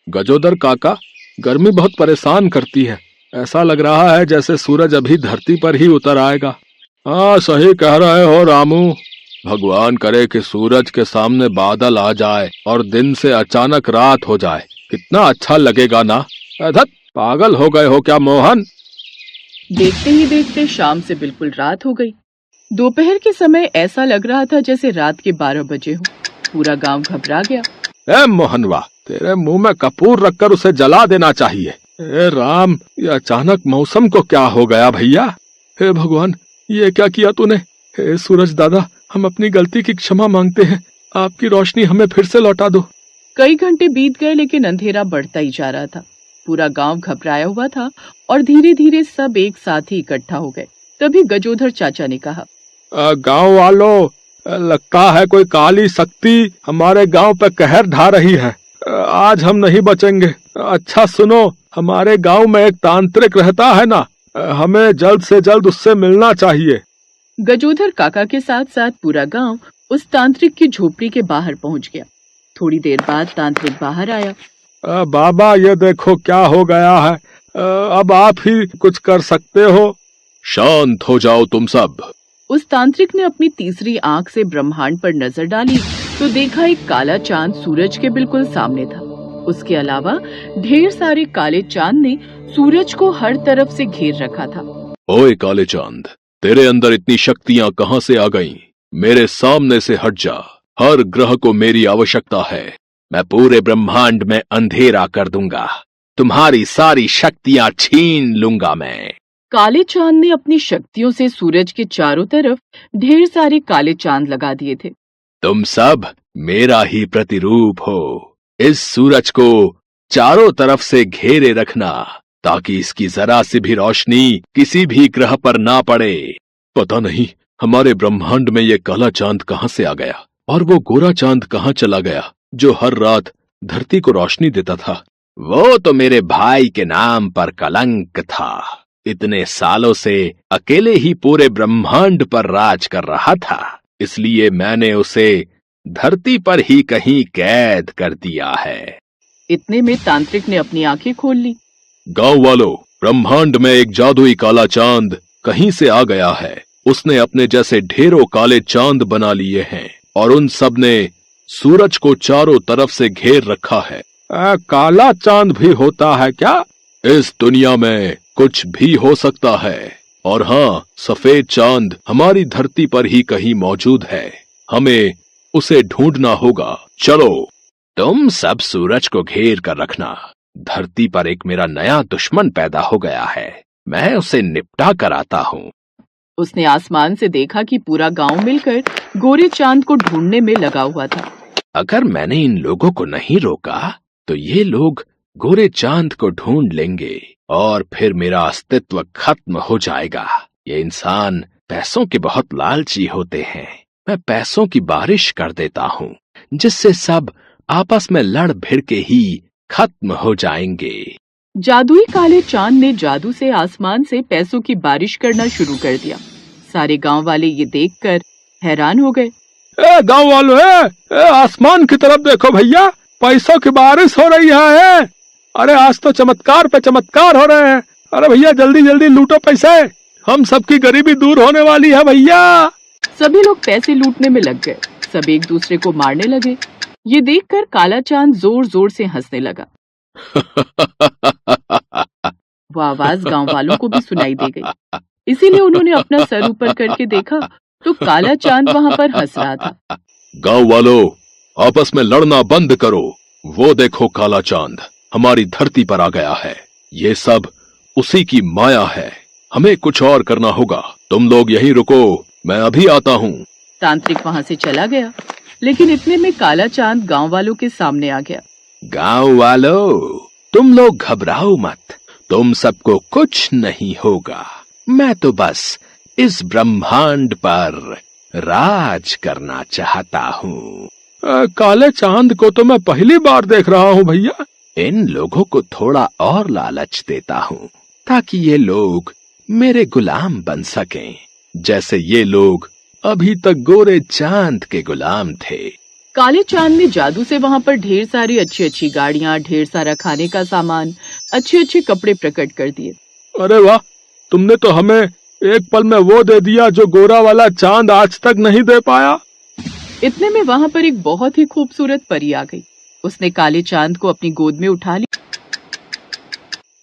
गजोदर काका, गर्मी बहुत परेशान करती है। ऐसा लग रहा है जैसे सूरज अभी धरती पर ही उतर आएगा। हाँ, सही कह रहे हो रामू। भगवान करे कि सूरज के सामने बादल आ जाए और दिन से अचानक रात हो जाए, कितना अच्छा लगेगा ना। अधत, पागल हो गए हो क्या मोहन? देखते ही देखते शाम से बिल्कुल रात हो गई। दोपहर के समय ऐसा लग रहा था जैसे रात के 12 बजे हो। पूरा गांव घबरा गया। ए मोहनवा, तेरे मुंह में कपूर रखकर उसे जला देना चाहिए। ए राम, ये अचानक मौसम को क्या हो गया भैया? हे भगवान, ये क्या किया तूने? हे सूरज दादा, हम अपनी गलती की क्षमा मांगते हैं। आपकी रोशनी हमें फिर से लौटा दो। कई घंटे बीत गए लेकिन अंधेरा बढ़ता ही जा रहा था। पूरा गांव घबराया हुआ था और धीरे धीरे सब एक साथ ही इकट्ठा हो गए। तभी गजोधर चाचा ने कहा, गांव वालों, लगता है कोई काली शक्ति हमारे गांव पे कहर ढा रही है। आज हम नहीं बचेंगे। अच्छा सुनो, हमारे गांव में एक तांत्रिक रहता है ना, हमें जल्द से जल्द उससे मिलना चाहिए। गजोधर काका के साथ साथ पूरा गांव उस तांत्रिक की झोपड़ी के बाहर पहुंच गया। थोड़ी देर बाद तांत्रिक बाहर आया। बाबा, ये देखो क्या हो गया है। अब आप ही कुछ कर सकते हो। शांत हो जाओ तुम सब। उस तांत्रिक ने अपनी तीसरी आंख से ब्रह्मांड पर नजर डाली तो देखा एक काला चांद सूरज के बिल्कुल सामने था। उसके अलावा ढेर सारे काले चांद ने सूरज को हर तरफ से घेर रखा था। ओए काले चांद, तेरे अंदर इतनी शक्तियां कहां से आ गईं? मेरे सामने से हट जा। हर ग्रह को मेरी आवश्यकता है। मैं पूरे ब्रह्मांड में अंधेरा कर दूंगा। तुम्हारी सारी शक्तियां छीन लूंगा मैं। काले चांद ने अपनी शक्तियों से सूरज के चारों तरफ ढेर सारे काले चांद लगा दिए थे। तुम सब मेरा ही प्रतिरूप हो। इस सूरज को चारों तरफ से घेरे रखना ताकि इसकी जरा सी भी रोशनी किसी भी ग्रह पर ना पड़े। पता नहीं हमारे ब्रह्मांड में ये काला चांद कहां से आ गया और वो गोरा चांद कहां चला गया जो हर रात धरती को रोशनी देता था। वो तो मेरे भाई के नाम पर कलंक था। इतने सालों से अकेले ही पूरे ब्रह्मांड पर राज कर रहा था, इसलिए मैंने उसे धरती पर ही कहीं कैद कर दिया है। इतने में तांत्रिक ने अपनी आंखें खोल ली। गांव वालों, ब्रह्मांड में एक जादुई काला चांद कहीं से आ गया है। उसने अपने जैसे ढेरों काले चांद बना लिए हैं और उन सब ने सूरज को चारों तरफ से घेर रखा है। काला चांद भी होता है क्या? इस दुनिया में कुछ भी हो सकता है। और हाँ, सफेद चांद हमारी धरती पर ही कहीं मौजूद है। हमें उसे ढूंढना होगा। चलो, तुम सब सूरज को घेर कर रखना। धरती पर एक मेरा नया दुश्मन पैदा हो गया है। मैं उसे निपटा कर आता हूँ। उसने आसमान से देखा कि पूरा गांव मिलकर गोरे चांद को ढूंढने में लगा हुआ था। अगर मैंने इन लोगों को नहीं रोका तो ये लोग गोरे चांद को ढूंढ लेंगे और फिर मेरा अस्तित्व खत्म हो जाएगा। ये इंसान पैसों के बहुत लालची होते हैं। मैं पैसों की बारिश कर देता हूँ जिससे सब आपस में लड़ भिड़ के ही खत्म हो जाएंगे। जादुई काले चांद ने जादू से आसमान से पैसों की बारिश करना शुरू कर दिया। सारे गांव वाले ये देखकर हैरान हो गए। गांव वालों, आसमान की तरफ देखो भैया, पैसों की बारिश हो रही है। अरे आज तो चमत्कार पे चमत्कार हो रहे हैं। अरे भैया जल्दी जल्दी लूटो पैसे, हम सबकी गरीबी दूर होने वाली है भैया। सभी लोग पैसे लूटने में लग गए। सब एक दूसरे को मारने लगे। ये देखकर काला चांद जोर जोर से हंसने लगा। वो आवाज गांव वालों को भी सुनाई दे गई। इसीलिए उन्होंने अपना सर ऊपर करके देखा तो काला चांद वहां पर हंस रहा था। गांव वालों, आपस में लड़ना बंद करो। वो देखो, काला चांद हमारी धरती पर आ गया है। ये सब उसी की माया है। हमें कुछ और करना होगा। तुम लोग यहीं रुको, मैं अभी आता हूँ। तांत्रिक वहां से चला गया, लेकिन इतने में काला चांद गांव वालों के सामने आ गया। गांव वालों, तुम लोग घबराओ मत। तुम सबको कुछ नहीं होगा। मैं तो बस इस ब्रह्मांड पर राज करना चाहता हूँ। काले चांद को तो मैं पहली बार देख रहा हूँ भैया। इन लोगों को थोड़ा और लालच देता हूँ ताकि ये लोग मेरे गुलाम बन सकें, जैसे ये लोग अभी तक गोरे चांद के गुलाम थे। काले चांद ने जादू से वहां पर ढेर सारी अच्छी अच्छी गाड़ियां, ढेर सारा खाने का सामान, अच्छे अच्छे कपड़े प्रकट कर दिए। अरे वाह, तुमने तो हमें एक पल में वो दे दिया जो गोरा वाला चांद आज तक नहीं दे पाया। इतने में वहां पर एक बहुत ही खूबसूरत परी आ गई। उसने काले चांद को अपनी गोद में उठा लिया।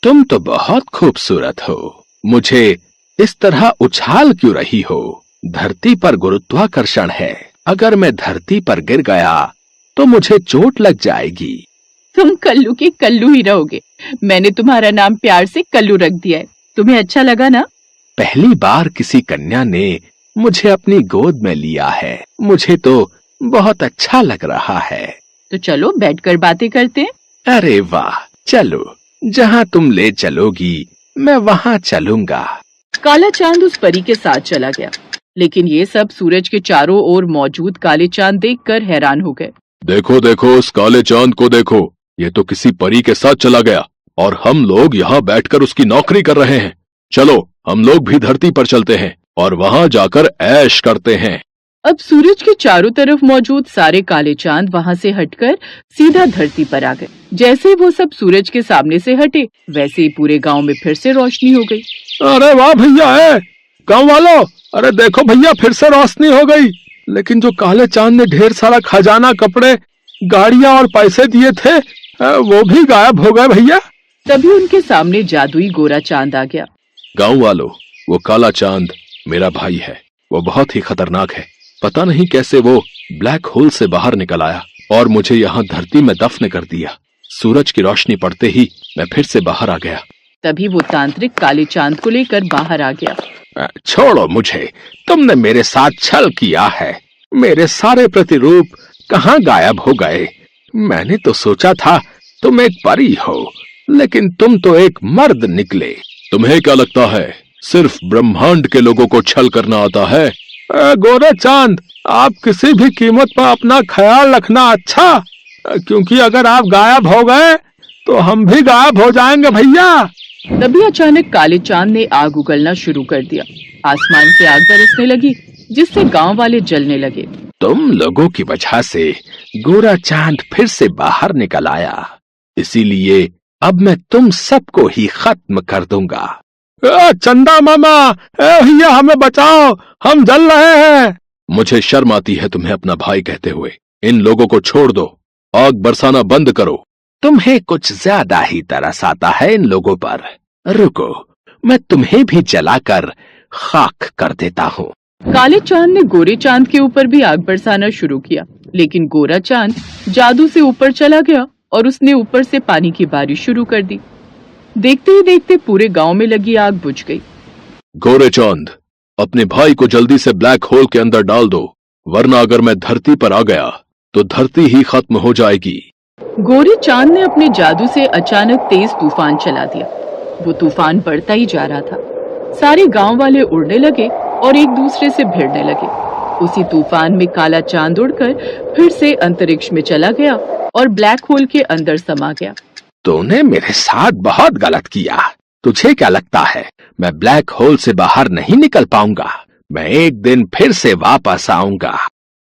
तुम तो बहुत खूबसूरत हो, मुझे इस तरह उछाल क्यों रही हो? धरती पर गुरुत्वाकर्षण है, अगर मैं धरती पर गिर गया तो मुझे चोट लग जाएगी। तुम कल्लू के कल्लू ही रहोगे। मैंने तुम्हारा नाम प्यार से कल्लू रख दिया है। तुम्हें अच्छा लगा ना? पहली बार किसी कन्या ने मुझे अपनी गोद में लिया है, मुझे तो बहुत अच्छा लग रहा है। तो चलो बैठकर बातें करते हैं। अरे वाह, चलो, जहाँ तुम ले चलोगी मैं वहाँ चलूंगा। काला चांद उस परी के साथ चला गया, लेकिन ये सब सूरज के चारों ओर मौजूद काले चांद देखकर हैरान हो गए। देखो देखो, उस काले चांद को देखो, ये तो किसी परी के साथ चला गया और हम लोग यहाँ बैठकर उसकी नौकरी कर रहे हैं। चलो हम लोग भी धरती पर चलते हैं और वहाँ जाकर ऐश करते हैं। अब सूरज के चारों तरफ मौजूद सारे काले चांद वहाँ से हटकर सीधा धरती पर आ गए। जैसे ही वो सब सूरज के सामने से हटे, वैसे ही पूरे गांव में फिर से रोशनी हो गई। अरे वाह भैया, गांव वालों, अरे देखो भैया, फिर से रोशनी हो गई। लेकिन जो काले चांद ने ढेर सारा खजाना, कपड़े, गाड़ियां और पैसे दिए थे, वो भी गायब हो गए भैया। तभी उनके सामने जादुई गोरा चांद आ गया। गांव वालों, वो काला चांद मेरा भाई है, वो बहुत ही खतरनाक है। पता नहीं कैसे वो ब्लैक होल से बाहर निकल आया और मुझे यहाँ धरती में दफन कर दिया। सूरज की रोशनी पड़ते ही मैं फिर से बाहर आ गया। तभी वो तांत्रिक काले चांद को लेकर बाहर आ गया। छोड़ो मुझे, तुमने मेरे साथ छल किया है। मेरे सारे प्रतिरूप कहाँ गायब हो गए? मैंने तो सोचा था तुम एक परी हो, लेकिन तुम तो एक मर्द निकले। तुम्हें क्या लगता है सिर्फ ब्रह्मांड के लोगों को छल करना आता है? गोरे चांद, आप किसी भी कीमत पर अपना ख्याल रखना अच्छा, क्योंकि अगर आप गायब हो गए तो हम भी गायब हो जाएंगे भैया। तभी अचानक काले चांद ने आग उगलना शुरू कर दिया। आसमान से आग बरसने लगी, जिससे गांव वाले जलने लगे। तुम लोगों की वजह से गोरा चांद फिर से बाहर निकल आया, इसीलिए अब मैं तुम सबको ही खत्म कर दूंगा। चंदा मामा, भैया हमें बचाओ, हम जल रहे हैं। मुझे शर्म आती है तुम्हें अपना भाई कहते हुए। इन लोगों को छोड़ दो, आग बरसाना बंद करो। तुम्हें कुछ ज्यादा ही तरस आता है इन लोगों पर। रुको, मैं तुम्हें भी जलाकर खाक कर देता हूँ। काले चांद ने गोरे चांद के ऊपर भी आग बरसाना शुरू किया, लेकिन गोरा चांद जादू से ऊपर चला गया और उसने ऊपर से पानी की बारिश शुरू कर दी। देखते ही देखते पूरे गांव में लगी आग बुझ गई। गोरे चांद, अपने भाई को जल्दी से ब्लैक होल के अंदर डाल दो, वरना अगर मैं धरती पर आ गया तो धरती ही खत्म हो जाएगी। गोरे चांद ने अपने जादू से अचानक तेज तूफान चला दिया। वो तूफान बढ़ता ही जा रहा था। सारे गांव वाले उड़ने लगे और एक दूसरे से भिड़ने लगे। उसी तूफान में काला चांद उड़कर फिर से अंतरिक्ष में चला गया और ब्लैक होल के अंदर समा गया। तूने मेरे साथ बहुत गलत किया। तुझे क्या लगता है मैं ब्लैक होल से बाहर नहीं निकल पाऊंगा? मैं एक दिन फिर से वापस आऊंगा।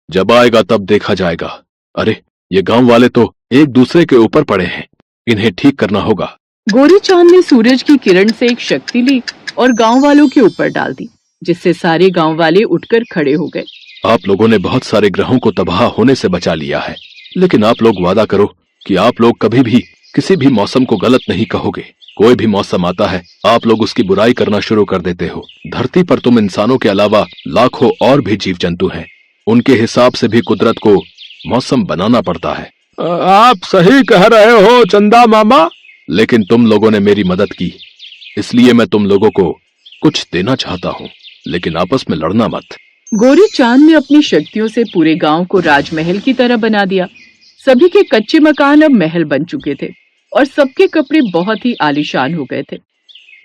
जब आएगा तब देखा जाएगा। अरे, ये गांव वाले तो एक दूसरे के ऊपर पड़े हैं, इन्हें ठीक करना होगा। गोरे चांद ने सूरज की किरण से एक शक्ति ली और गांव वालों के ऊपर डाल दी, जिससे सारे गांव वाले उठकर खड़े हो गए। आप लोगों ने बहुत सारे ग्रहों को तबाह होने से बचा लिया है, लेकिन आप लोग वादा करो कि आप लोग कभी भी किसी भी मौसम को गलत नहीं कहोगे। कोई भी मौसम आता है, आप लोग उसकी बुराई करना शुरू कर देते हो। धरती पर तुम इंसानों के अलावा लाखों और भी जीव जंतु हैं, उनके हिसाब से भी कुदरत को मौसम बनाना पड़ता है। आप सही कह रहे हो चंदा मामा, लेकिन तुम लोगों ने मेरी मदद की, इसलिए मैं तुम लोगों को कुछ देना चाहता हूँ, लेकिन आपस में लड़ना मत। गोरे चांद ने अपनी शक्तियों से पूरे गांव को राजमहल की तरह बना दिया। सभी के कच्चे मकान अब महल बन चुके थे और सबके कपड़े बहुत ही आलीशान हो गए थे।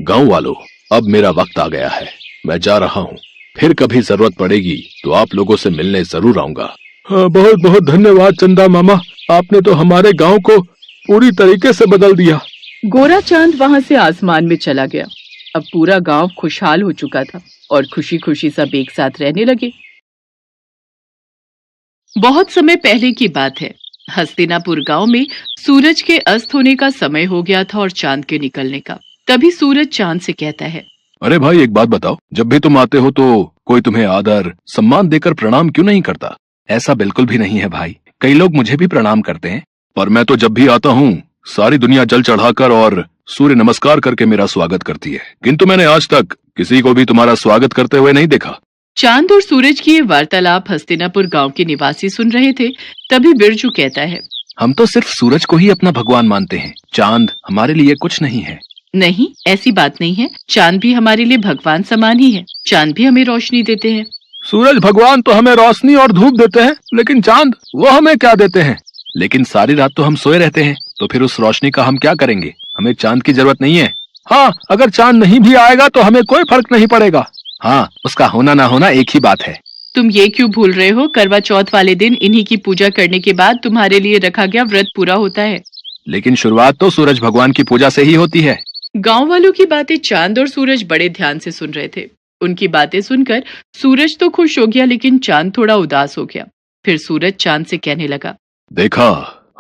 गांव वालों, अब मेरा वक्त आ गया है, मैं जा रहा हूँ। फिर कभी जरूरत पड़ेगी तो आप लोगों से मिलने जरूर आऊंगा। बहुत बहुत धन्यवाद चंदा मामा, आपने तो हमारे गांव को पूरी तरीके से बदल दिया। गोरा चांद वहां से आसमान में चला गया। अब पूरा गांव खुशहाल हो चुका था और खुशी खुशी सब एक साथ रहने लगे। बहुत समय पहले की बात है। हस्तिनापुर गांव में सूरज के अस्त होने का समय हो गया था और चांद के निकलने का। तभी सूरज चांद से कहता है, अरे भाई एक बात बताओ, जब भी तुम आते हो तो कोई तुम्हें आदर सम्मान देकर प्रणाम क्यों नहीं करता? ऐसा बिल्कुल भी नहीं है भाई, कई लोग मुझे भी प्रणाम करते हैं। पर मैं तो जब भी आता हूँ सारी दुनिया जल चढ़ाकर और सूर्य नमस्कार करके मेरा स्वागत करती है, किंतु मैंने आज तक किसी को भी तुम्हारा स्वागत करते हुए नहीं देखा। चांद और सूरज की ये वार्तालाप हस्तिनापुर गांव के निवासी सुन रहे थे। तभी बिरजू कहता है, हम तो सिर्फ सूरज को ही अपना भगवान मानते हैं, चांद हमारे लिए कुछ नहीं है। नहीं, ऐसी बात नहीं है। चांद भी हमारे लिए भगवान समान ही है। चांद भी हमें रोशनी देते हैं। सूरज भगवान तो हमें रोशनी और धूप देते हैं, लेकिन चांद वो हमें क्या देते हैं? लेकिन सारी रात तो हम सोए रहते हैं, तो फिर उस रोशनी का हम क्या करेंगे? हमें चांद की जरूरत नहीं है। हाँ, अगर चांद नहीं भी आएगा तो हमें कोई फर्क नहीं पड़ेगा। हाँ, उसका होना ना होना एक ही बात है। तुम ये क्यों भूल रहे हो? करवा चौथ वाले दिन इन्हीं की पूजा करने के बाद तुम्हारे लिए रखा गया व्रत पूरा होता है। लेकिन शुरुआत तो सूरज भगवान की पूजा से ही होती है। गांव वालों की बातें चांद और सूरज बड़े ध्यान से सुन रहे थे। उनकी बातें सुनकर सूरज तो खुश हो गया, लेकिन चांद थोड़ा उदास हो गया। फिर सूरज चांद से कहने लगा, देखा,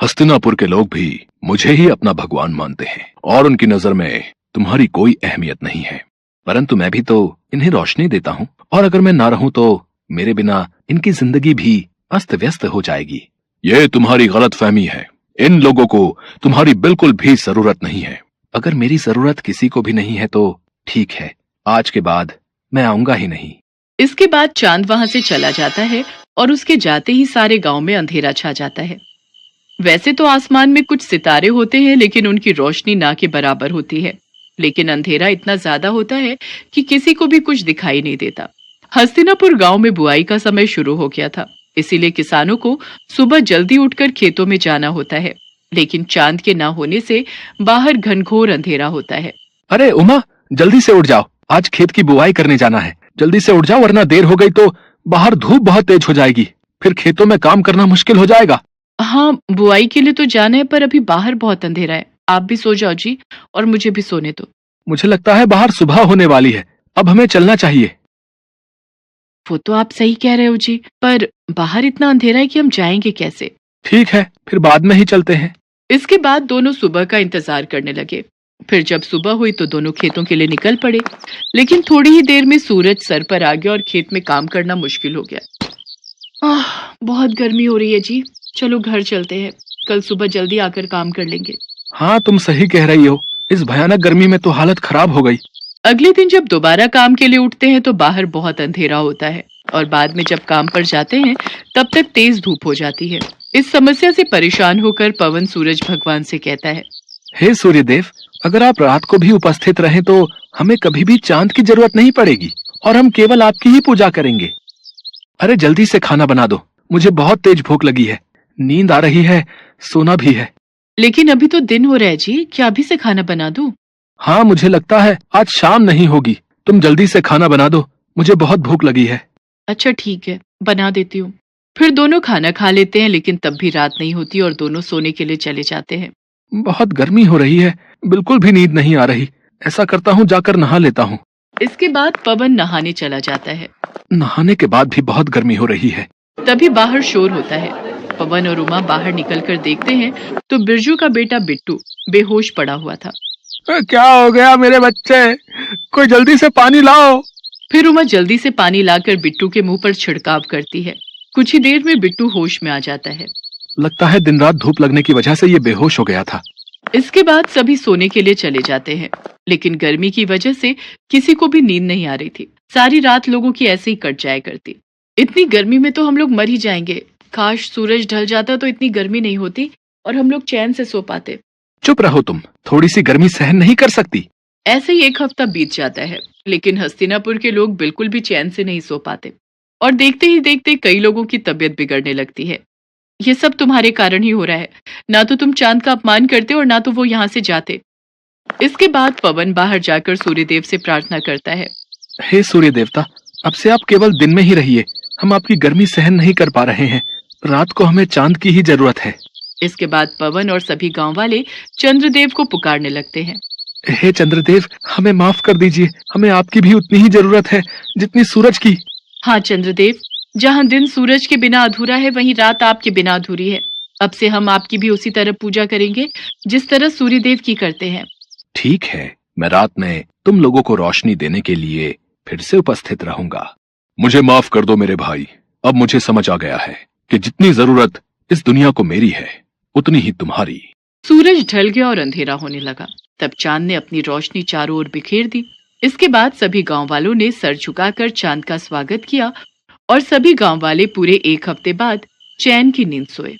हस्तिनापुर के लोग भी मुझे ही अपना भगवान मानते हैं और उनकी नजर में तुम्हारी कोई अहमियत नहीं है। परंतु मैं भी तो इन्हें रोशनी देता हूँ, और अगर मैं ना रहूं तो मेरे बिना इनकी जिंदगी भी अस्त व्यस्त हो जाएगी। ये तुम्हारी गलतफहमी है। इन लोगों को तुम्हारी बिल्कुल भी जरूरत नहीं है। अगर मेरी जरूरत किसी को भी नहीं है तो ठीक है, आज के बाद मैं आऊंगा ही नहीं। इसके बाद चांद वहां से चला जाता है और उसके जाते ही सारे गांव में अंधेरा छा जाता है। वैसे तो आसमान में कुछ सितारे होते हैं, लेकिन उनकी रोशनी ना के बराबर होती है। लेकिन अंधेरा इतना ज्यादा होता है कि किसी को भी कुछ दिखाई नहीं देता। हस्तिनापुर गांव में बुआई का समय शुरू हो गया था, इसीलिए किसानों को सुबह जल्दी उठकर खेतों में जाना होता है। लेकिन चांद के ना होने से बाहर घनघोर अंधेरा होता है। अरे उमा, जल्दी से उठ जाओ, आज खेत की बुआई करने जाना है। जल्दी से उठ जाओ, वरना देर हो गई तो बाहर धूप बहुत तेज हो जाएगी, फिर खेतों में काम करना मुश्किल हो जाएगा। हाँ, बुआई के लिए तो जाना है, पर अभी बाहर बहुत अंधेरा है। आप भी सो जाओ जी, और मुझे भी सोने दो। मुझे लगता है बाहर सुबह होने वाली है, अब हमें चलना चाहिए। वो तो आप सही कह रहे हो जी, पर बाहर इतना अंधेरा है कि हम जाएंगे कैसे? ठीक है, फिर बाद में ही चलते हैं। इसके बाद दोनों सुबह का इंतजार करने लगे। फिर जब सुबह हुई तो दोनों खेतों के लिए निकल पड़े। लेकिन थोड़ी ही देर में सूरज सर पर आ गया और खेत में काम करना मुश्किल हो गया। बहुत गर्मी हो रही है जी, चलो घर चलते हैं, कल सुबह जल्दी आकर काम कर लेंगे। हाँ, तुम सही कह रही हो, इस भयानक गर्मी में तो हालत खराब हो गई। अगले दिन जब दोबारा काम के लिए उठते हैं तो बाहर बहुत अंधेरा होता है, और बाद में जब काम पर जाते हैं तब तक तेज धूप हो जाती है। इस समस्या से परेशान होकर पवन सूरज भगवान से कहता है, हे सूर्यदेव, अगर आप रात को भी उपस्थित रहें तो हमें कभी भी चांद की जरूरत नहीं पड़ेगी और हम केवल आपकी ही पूजा करेंगे। अरे जल्दी से खाना बना दो, मुझे बहुत तेज भूख लगी है, नींद आ रही है, सोना भी है। लेकिन अभी तो दिन हो रहा है जी, क्या अभी से खाना बना दूं? हाँ, मुझे लगता है आज शाम नहीं होगी, तुम जल्दी से खाना बना दो, मुझे बहुत भूख लगी है। अच्छा ठीक है, बना देती हूँ। फिर दोनों खाना खा लेते हैं, लेकिन तब भी रात नहीं होती और दोनों सोने के लिए चले जाते हैं। बहुत गर्मी हो रही है, बिल्कुल भी नींद नहीं आ रही। ऐसा करता हूँ, जाकर नहा लेता हूँ। इसके बाद पवन नहाने चला जाता है। नहाने के बाद भी बहुत गर्मी हो रही है। तभी बाहर शोर होता है। पवन और उमा बाहर निकलकर देखते हैं तो बिरजू का बेटा बिट्टू बेहोश पड़ा हुआ था। क्या हो गया मेरे बच्चे, कोई जल्दी से पानी लाओ। फिर उमा जल्दी से पानी लाकर बिट्टू के मुंह पर छिड़काव करती है। कुछ ही देर में बिट्टू होश में आ जाता है। लगता है दिन रात धूप लगने की वजह से ये बेहोश हो गया था। इसके बाद सभी सोने के लिए चले जाते हैं, लेकिन गर्मी की वजह से किसी को भी नींद नहीं आ रही थी। सारी रात लोगों की ऐसे ही कट जाया करती। इतनी गर्मी में तो हम लोग मर ही जाएंगे। काश सूरज ढल जाता तो इतनी गर्मी नहीं होती और हम लोग चैन से सो पाते। चुप रहो तुम, थोड़ी सी गर्मी सहन नहीं कर सकती? ऐसे ही एक हफ्ता बीत जाता है, लेकिन हस्तिनापुर के लोग बिल्कुल भी चैन से नहीं सो पाते और देखते ही देखते कई लोगों की तबीयत बिगड़ने लगती है। ये सब तुम्हारे कारण ही हो रहा है। ना तो तुम चांद का अपमान करते और ना तो वो यहाँ से जाते। इसके बाद पवन बाहर जाकर सूर्यदेव से प्रार्थना करता है, हे सूर्य देवता, अब से आप केवल दिन में ही रहिए, हम आपकी गर्मी सहन नहीं कर पा रहे हैं, रात को हमें चांद की ही जरूरत है। इसके बाद पवन और सभी गांव वाले चंद्रदेव को पुकारने लगते हैं। हे चंद्रदेव, हमें माफ कर दीजिए, हमें आपकी भी उतनी ही जरूरत है जितनी सूरज की। हाँ चंद्रदेव, जहाँ दिन सूरज के बिना अधूरा है, वहीं रात आपके बिना अधूरी है। अब से हम आपकी भी उसी तरह पूजा करेंगे जिस तरह सूर्यदेव की करते हैं। ठीक है, मैं रात में तुम लोगों को रोशनी देने के लिए फिर से उपस्थित रहूंगा। मुझे माफ कर दो मेरे भाई, अब मुझे समझ आ गया है कि जितनी जरूरत इस दुनिया को मेरी है, उतनी ही तुम्हारी। सूरज ढल गया और अंधेरा होने लगा। तब चांद ने अपनी रोशनी चारों ओर बिखेर दी। इसके बाद सभी गांव वालों ने सर झुकाकर चांद का स्वागत किया और सभी गांव वाले पूरे 1 हफ्ते बाद चैन की नींद सोए।